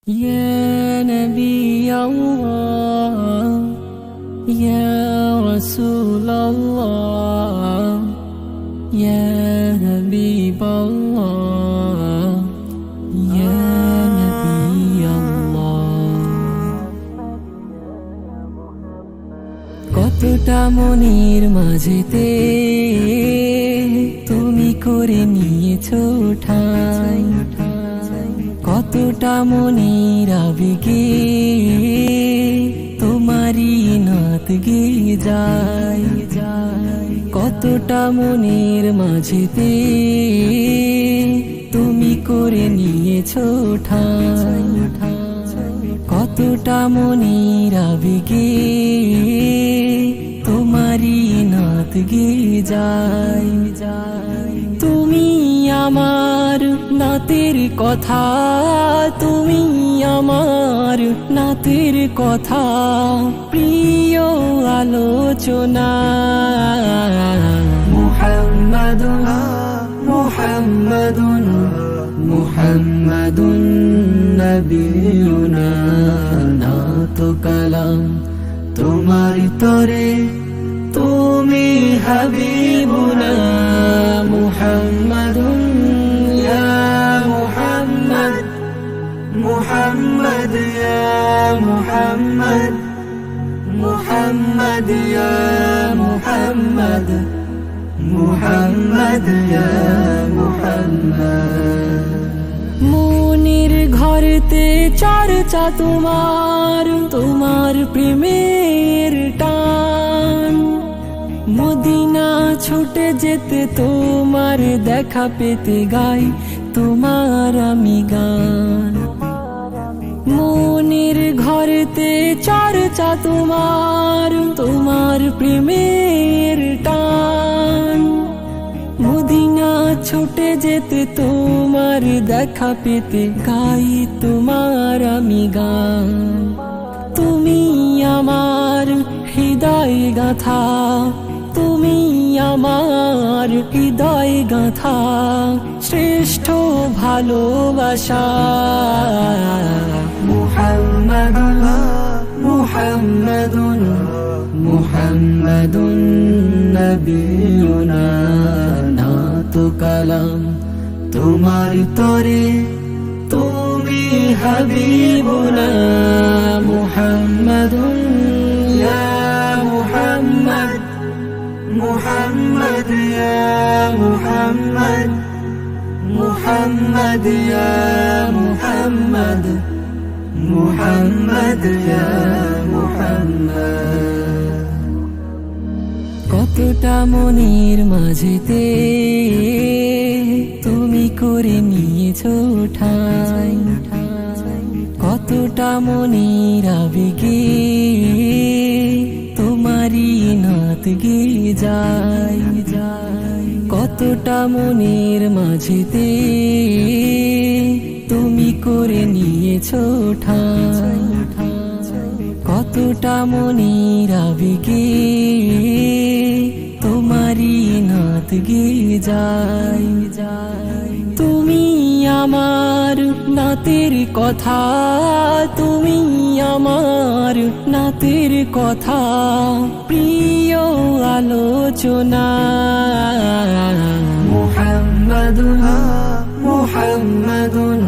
يا نبي الله يا رسول الله يا حبيب الله يا نبي الله কতটা মনের মাঝেতে তুমি করে নিয়েছো ঠাই, কতটা মনের আবেগে তোমারই নাত গেয়ে যায়, কতটা মনের মাঝেতে তুমি করে নিয়েছো ঠাই, কতটা মনের আবেগে তোমারই নাত গেয়ে যায়। তুমি আমার নাতের কথা, তুমি আমার নাতের কথা, প্রিয় আলোচনা। মুহাম্মাদুন মুহাম্মাদুন মুহাম্মাদুন নবিয়ুনা, নাত কালাম তোমার তরে, তুমি হাবিবুনা। মুহাম্মাদুন ইয়া মুহাম্মদ, মুহাম্মদ ইয়া মুহাম্মদ, মুহাম্মদ ইয়া মুহাম্মদ, মুহাম্মদ ইয়া মুহাম্মদ। মনের ঘরেতে চর্চা তোমার, তোমার প্রেমের টান, মদিনা ছুটে যেতে তোমার দেখা পেতে গাই তোমার আমি গান। মনের ঘরেতে চর্চা তোমার, তোমার প্রেমের টান, মদিনা ছুটে যেতে তোমার দেখা পেতে গাই তোমার আমি গান। তুমি আমার হৃদয় গাথা, তুমি আমার হৃদয় গাথা, শ্রেষ্ঠ ভালোবাসা। মুহাম্মাদুন মুহাম্মাদুন মুহাম্মাদুন নবিয়ুনা, নাত কালাম তোমার তরে, তুমি হাবিবুনা। মুহাম্মাদুন ইয়া মুহাম্মদ, মুহাম্মদ ইয়া মুহাম্মদ, মুহাম্মদ ইয়া মুহাম্মদ, মুহাম্মদ ইয়া মুহাম্মদ। কতটা মনের মাঝেতে তুমি করে নিয়েছো ঠাই, কতটা মনের আবেগে তোমারই নাত গেয়ে যায়, কতটা মনের মাঝেতে তুমি করে নিয়েছো ঠাই, কতটা মনের আবেগে তোমারই নাত গেয়ে যায়। তুমি আমার নাতের কথা, তুমি আমার নাতের কথা, প্রিয় আলোচনা। মুহাম্মাদুন মুহাম্মাদুন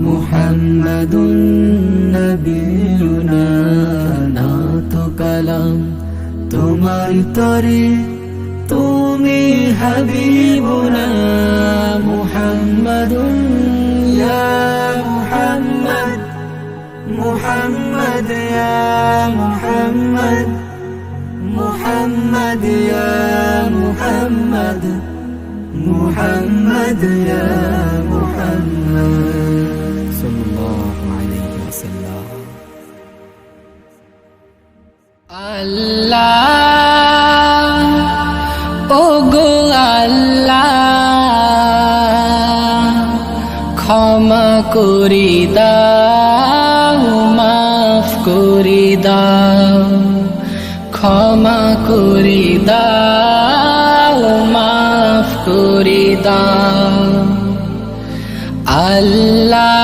মুহাম্মাদুন নবিয়ুনা, নাত কালাম তোমার তরে, তুমি হাবিবুনা। মুহাম্মাদুন ইয়া মুহাম্মদ, মুহাম্মদ ইয়া মুহাম্মদ, মুহাম্মদ ইয়া মুহাম্মদ, মুহাম্মদ ইয়া মুহাম্মদ সাল্লাল্লাহু আলাইহি ওয়াসাল্লাম। আল্লাহ ওগো আল্লাহ, ক্ষমা করে দাও, মাফ করে দাও, ক্ষমা করে দাও, মাফ করে দাও। আল্লাহ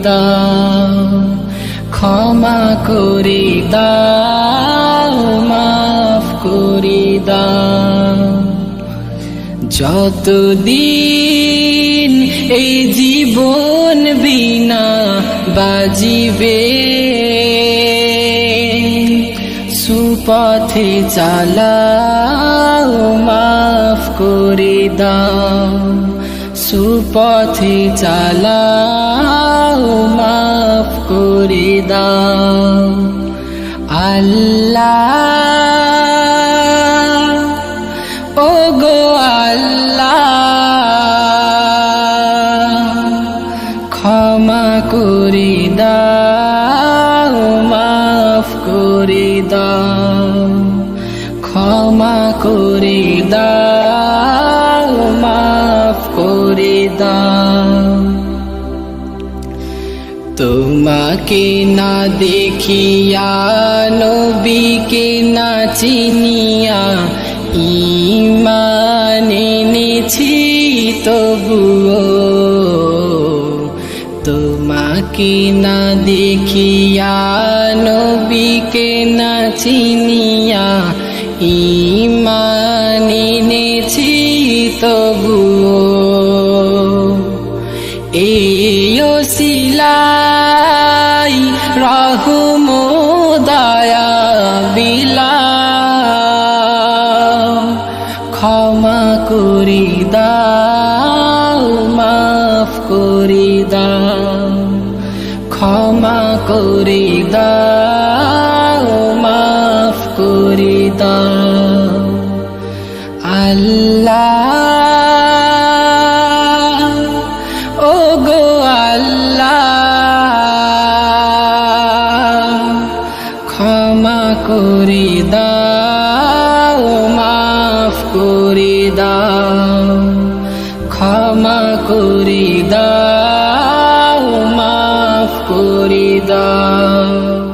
দাও, ক্ষমা করে দাও, মাফ করে দাও। যতদিন এই জীবন বিনা বাজিবে, সুপথে চালাও, মাফ করে দাও, সুপথে চালাও, মাফ করে দাও। আল্লাহ, ও গো আল্লাহ, ক্ষমা করে দাও, মাফ করে দাও, ক্ষমা করে দাও, মাফ করে দাও। তোমাকে না দেখিয়া, নবীকে না চিনিয়া, ঈমান এনেছি তবুও, তোমাকে না দেখিয়া, নবীকে না চিনিয়া, ঈমান এনেছি তবুও। এই ওসিলাই রহম দয়া বিলাও, ক্ষমা করে দাও, মাফ করে দাও, ক্ষমা করে দাও, মাফ করে দাও। আল্লাহ, ও গো আল্লাহ, ক্ষমা করে দাও, মাফ করে দাও, ক্ষমা করে দাও, মাফ করে দাও।